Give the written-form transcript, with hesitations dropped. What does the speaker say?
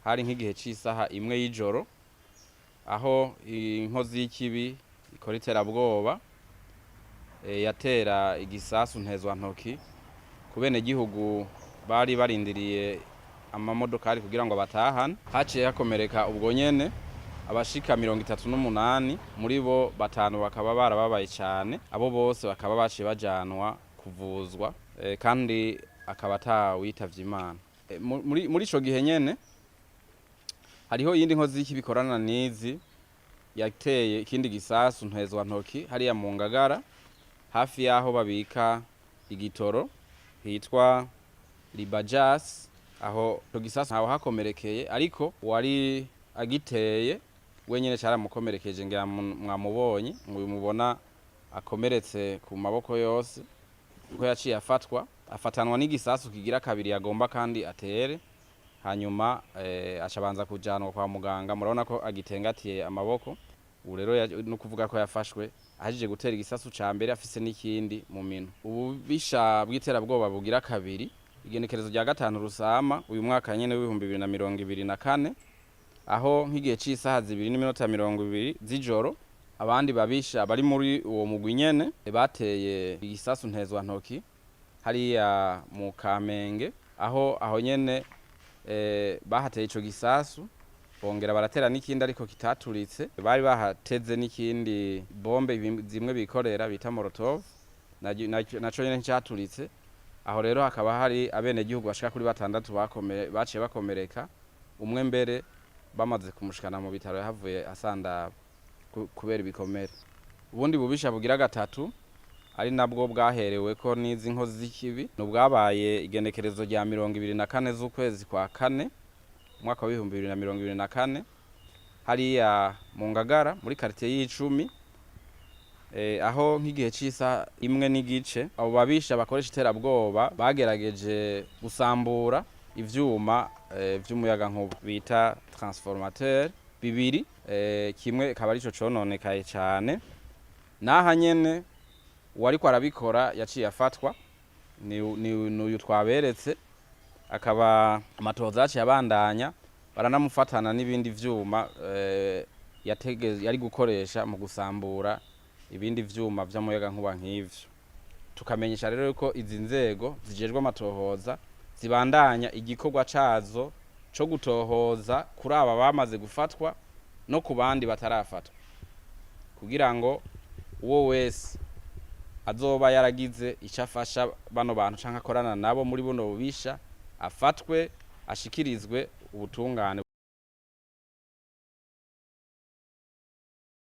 hari nk'igihe c'isaha imwe y'ijoro aho inkozi y'ikibi ikora iterabwoba yatera igisasu ntezwantoki ku benegihugu bari barindiriye amamodokari kugira ngo batahane. Haciye hakomereka ubwo nyene abashika 38 muri bo 5 bakaba barababaye cyane, abo bose bakaba baciye bajanwa kuvuzwa kandi akaba atawitavye Imana. Muri ico gihe nyene hariho yindi nkozi y'ikibikorana nizi yateye ikindi gisasu ntezwantoki hariya mu Ngagara hafi yaho babika igitoro hitwa Libajas. Aho to gisasu ntaho hakomerekeye, ariko wari agiteye wenyene cyaramukomerekeje ngira mwamubonye mubona akomeretse ku maboko yose uko yaciye afatanwa n'igisasu kigira kabiri yagomba kandi atere, hanyuma acabanza kujanwa kwa muganga. Murabona ko agitengatiye amaboko. Ubu rero no kuvuga ko yafashwe ahajije gutera igisasu ca mbere afise n'ikindi mu mino. Ububisha bw'iterabwoba bugira kabiri igenekerezo rya 5 Rusama uyu mwaka nyene w'2024 aho nk'igihe c'isaha 2:20 z'ijoro abandi babisha bari muri uwo mugwi nyene bateye igisasu ntezwantoki hariya mu Kamenge aho nyene bahateye ico gisasu bongera baratera n'ikindi ariko kitaturitse. Bari bahateze n'ikindi bombe zimwe bikorera bita Molotov naco nyene cyaturitse. Aho rero hakaba hari abenegihugu bashika kuri 6 baciye bakomereka, umwe mbere bamaze kumushikana mu bitaro yahavuye asanda kubera ibikomere. Ubundi bubisha bugira gatatu ari nabwo bwaherewe ko nizi nkozi z'ikibi n'ubwabaye igenekerezo rya 24 z'ukwezi kwa 4 umwaka wa 2024 hariya mu Ngagara muri quartier y'Icumi aho nk'igihe cisa imwe n'igice abo babisha bakoresha iterabwoba bagerageje gusambura ivyuma vy'umuyaga nkuba bita transformateur bibiri, kimwe kaba arico cononekaye cyane. Naha nyene wari ko arabikora yaciye afatwa n'uyu twaberetse, akaba amatoza yaciye abandanya baranamufatana n'ibindi vyuma yari gukoresha mu gusambura ibindi vyuma vy'umuyaga nkuba nk'ivyo. Tukamenyesha rero ko izi nzego zijejwe amatohoza zibandanya igikorwa cazo co gutohoza kuri aba bamaze gufatwa no ku bandi batarafatwa, kugira ngo uwo wese azoba yaragize icafasha bano bantu canke akorana nabo muri buno bubisha afatwe ashikirizwe ubutungane.